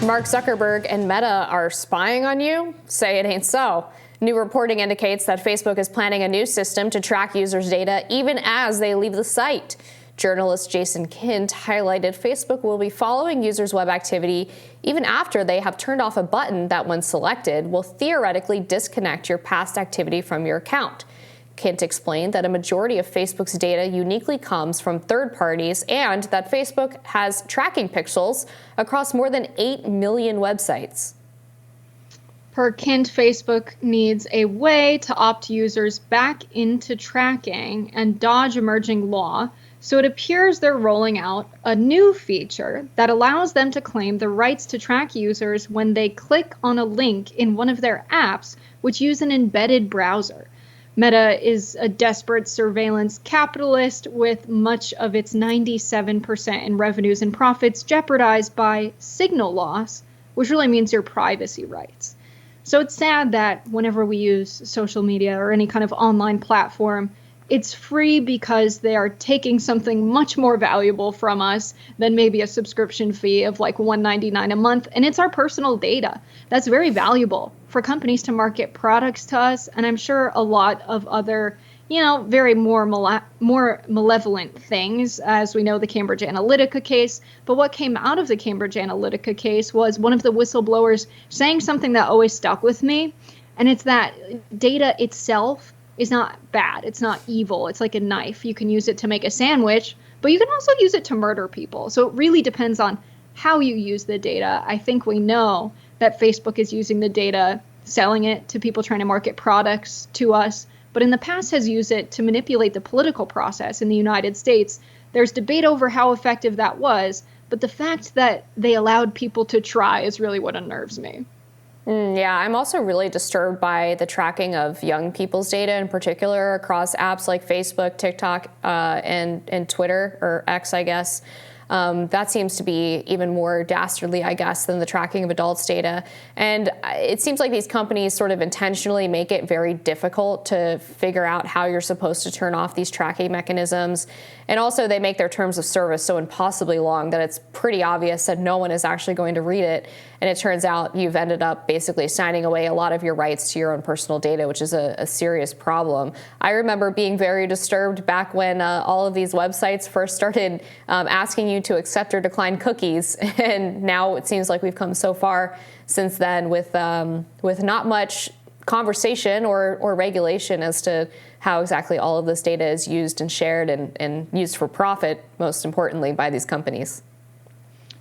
Mark Zuckerberg and Meta are spying on you? Say it ain't so. New reporting indicates that Facebook is planning a new system to track users' data even as they leave the site. Journalist Jason Kint highlighted Facebook will be following users' web activity even after they have turned off a button that, when selected, will theoretically disconnect your past activity from your account. Kint explained that a majority of Facebook's data uniquely comes from third parties and that Facebook has tracking pixels across more than 8 million websites. Per Kint, Facebook needs a way to opt users back into tracking and dodge emerging law, so it appears they're rolling out a new feature that allows them to claim the rights to track users when they click on a link in one of their apps which use an embedded browser. Meta is a desperate surveillance capitalist with much of its 97% in revenues and profits jeopardized by signal loss, which really means your privacy rights. So it's sad that whenever we use social media or any kind of online platform, it's free because they are taking something much more valuable from us than maybe a subscription fee of like $1.99 a month. And it's our personal data. That's very valuable for companies to market products to us. And I'm sure a lot of other, very more malevolent things, as we know the Cambridge Analytica case. But what came out of the Cambridge Analytica case was one of the whistleblowers saying something that always stuck with me. And it's that data itself is not bad. It's not evil. It's like a knife. You can use it to make a sandwich, but you can also use it to murder people. So it really depends on how you use the data. I think we know that Facebook is using the data, selling it to people trying to market products to us, but in the past has used it to manipulate the political process in the United States. There's debate over how effective that was, but the fact that they allowed people to try is really what unnerves me. Yeah, I'm also really disturbed by the tracking of young people's data in particular across apps like Facebook, TikTok, and Twitter, or X, I guess. That seems to be even more dastardly, I guess, than the tracking of adults' data. And it seems like these companies sort of intentionally make it very difficult to figure out how you're supposed to turn off these tracking mechanisms. And also they make their terms of service so impossibly long that it's pretty obvious that no one is actually going to read it. And it turns out you've ended up basically signing away a lot of your rights to your own personal data, which is a serious problem. I remember being very disturbed back when all of these websites first started asking you to accept or decline cookies. And now it seems like we've come so far since then with not much conversation or regulation as to how exactly all of this data is used and shared and used for profit, most importantly, by these companies.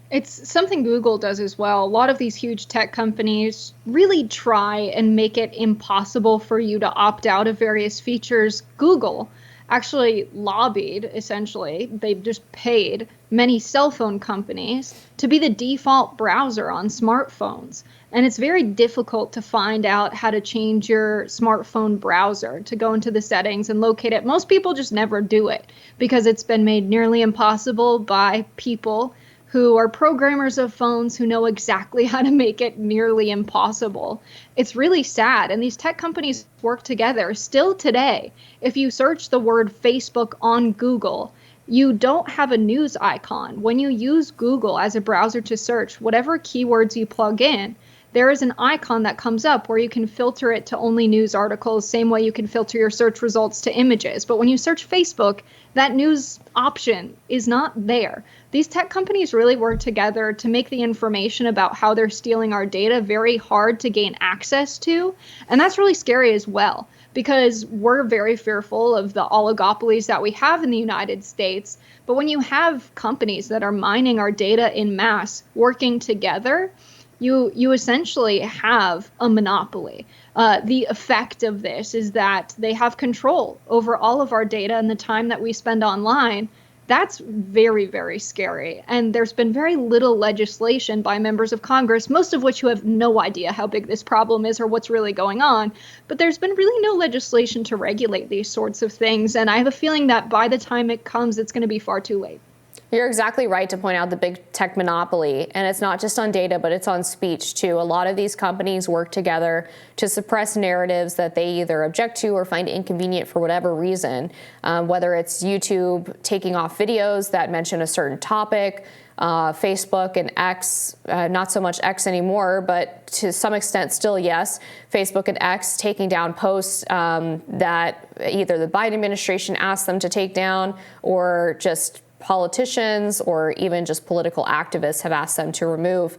It's something Google does as well. A lot of these huge tech companies really try and make it impossible for you to opt out of various features. Google actually lobbied, essentially, they just paid many cell phone companies to be the default browser on smartphones. And it's very difficult to find out how to change your smartphone browser, to go into the settings and locate it. Most people just never do it because it's been made nearly impossible by people who are programmers of phones who know exactly how to make it nearly impossible. It's really sad. And these tech companies work together still today. If you search the word Facebook on Google, you don't have a news icon. When you use Google as a browser to search, whatever keywords you plug in, there is an icon that comes up where you can filter it to only news articles, same way you can filter your search results to images. But when you search Facebook, that news option is not there. These tech companies really work together to make the information about how they're stealing our data very hard to gain access to. And that's really scary as well, because we're very fearful of the oligopolies that we have in the United States. But when you have companies that are mining our data in mass working together, you essentially have a monopoly. The effect of this is that they have control over all of our data and the time that we spend online. That's very, very scary. And there's been very little legislation by members of Congress, most of which who have no idea how big this problem is or what's really going on. But there's been really no legislation to regulate these sorts of things. And I have a feeling that by the time it comes, it's going to be far too late. You're exactly right to point out the big tech monopoly, and it's not just on data, but it's on speech too. A lot of these companies work together to suppress narratives that they either object to or find inconvenient for whatever reason, whether it's YouTube taking off videos that mention a certain topic, Facebook and X, not so much X anymore, but to some extent still yes, Facebook and X taking down posts that either the Biden administration asked them to take down or just politicians or even just political activists have asked them to remove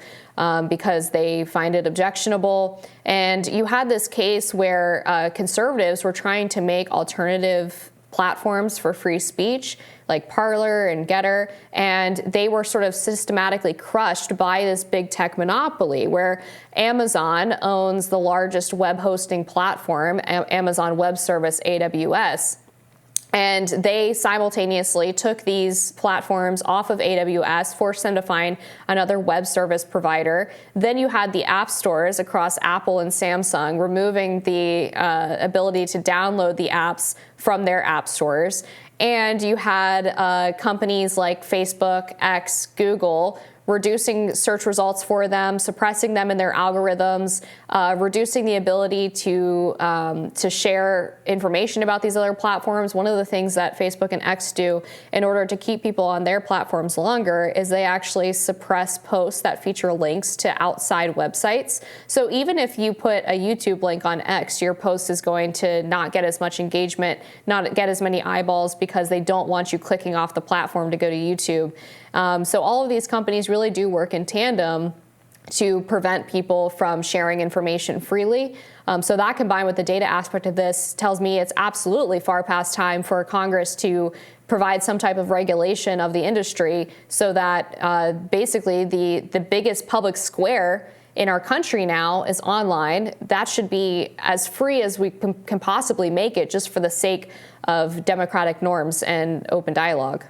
because they find it objectionable. And you had this case where conservatives were trying to make alternative platforms for free speech, like Parler and Getter, and they were sort of systematically crushed by this big tech monopoly, where Amazon owns the largest web hosting platform, Amazon Web Service, AWS. And they simultaneously took these platforms off of AWS, forced them to find another web service provider. Then you had the app stores across Apple and Samsung removing the ability to download the apps from their app stores. And you had companies like Facebook, X, Google reducing search results for them, suppressing them in their algorithms, reducing the ability to share information about these other platforms. One of the things that Facebook and X do in order to keep people on their platforms longer is they actually suppress posts that feature links to outside websites. So even if you put a YouTube link on X, your post is going to not get as much engagement, not get as many eyeballs because they don't want you clicking off the platform to go to YouTube. So all of these companies really do work in tandem to prevent people from sharing information freely. So that combined with the data aspect of this tells me it's absolutely far past time for Congress to provide some type of regulation of the industry so that basically the biggest public square in our country now is online. That should be as free as we can possibly make it, just for the sake of democratic norms and open dialogue.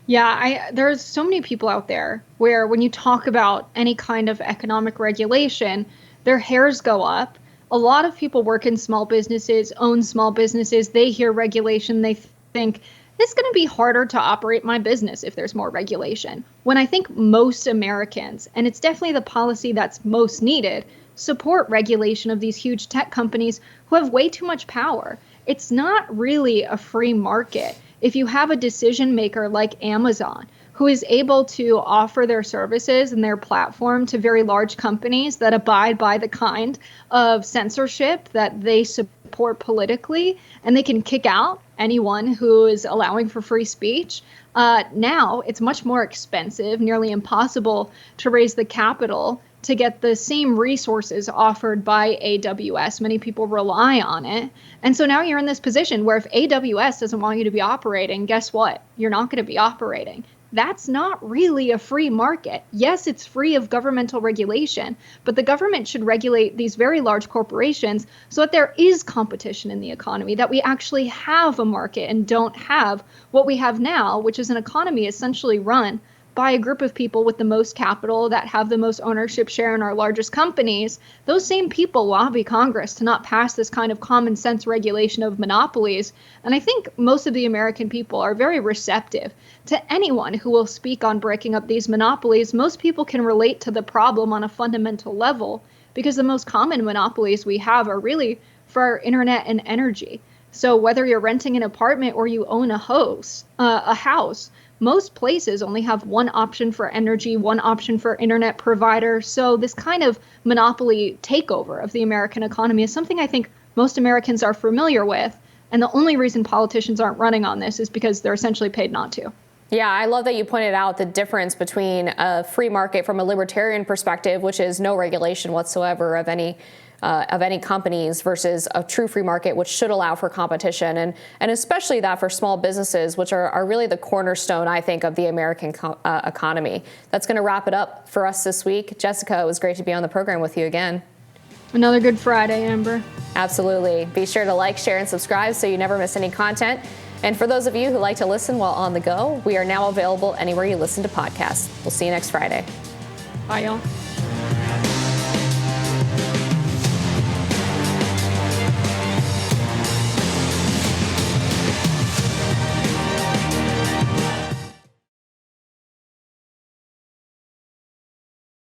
Yeah, there's so many people out there where when you talk about any kind of economic regulation, their hairs go up. A lot of people work in small businesses, own small businesses. They hear regulation. They think, it's going to be harder to operate my business if there's more regulation. When I think most Americans, and it's definitely the policy that's most needed, support regulation of these huge tech companies who have way too much power. It's not really a free market. If you have a decision maker like Amazon, who is able to offer their services and their platform to very large companies that abide by the kind of censorship that they support politically, and they can kick out anyone who is allowing for free speech, now it's much more expensive, nearly impossible to raise the capital to get the same resources offered by AWS. Many people rely on it. And so now you're in this position where if AWS doesn't want you to be operating, guess what? You're not going to be operating. That's not really a free market. Yes, it's free of governmental regulation, but the government should regulate these very large corporations so that there is competition in the economy, that we actually have a market and don't have what we have now, which is an economy essentially run by a group of people with the most capital that have the most ownership share in our largest companies. Those same people lobby Congress to not pass this kind of common sense regulation of monopolies. And I think most of the American people are very receptive to anyone who will speak on breaking up these monopolies. Most people can relate to the problem on a fundamental level because the most common monopolies we have are really for our internet and energy. So whether you're renting an apartment or you own a house, most places only have one option for energy, one option for internet provider. So this kind of monopoly takeover of the American economy is something I think most Americans are familiar with. And the only reason politicians aren't running on this is because they're essentially paid not to. Yeah, I love that you pointed out the difference between a free market from a libertarian perspective, which is no regulation whatsoever of any companies, versus a true free market, which should allow for competition, and especially that for small businesses, which are really the cornerstone, I think, of the American economy. That's going to wrap it up for us this week. Jessica, it was great to be on the program with you again. Another good Friday, Amber. Absolutely. Be sure to like, share, and subscribe so you never miss any content. And for those of you who like to listen while on the go, we are now available anywhere you listen to podcasts. We'll see you next Friday. Bye, y'all.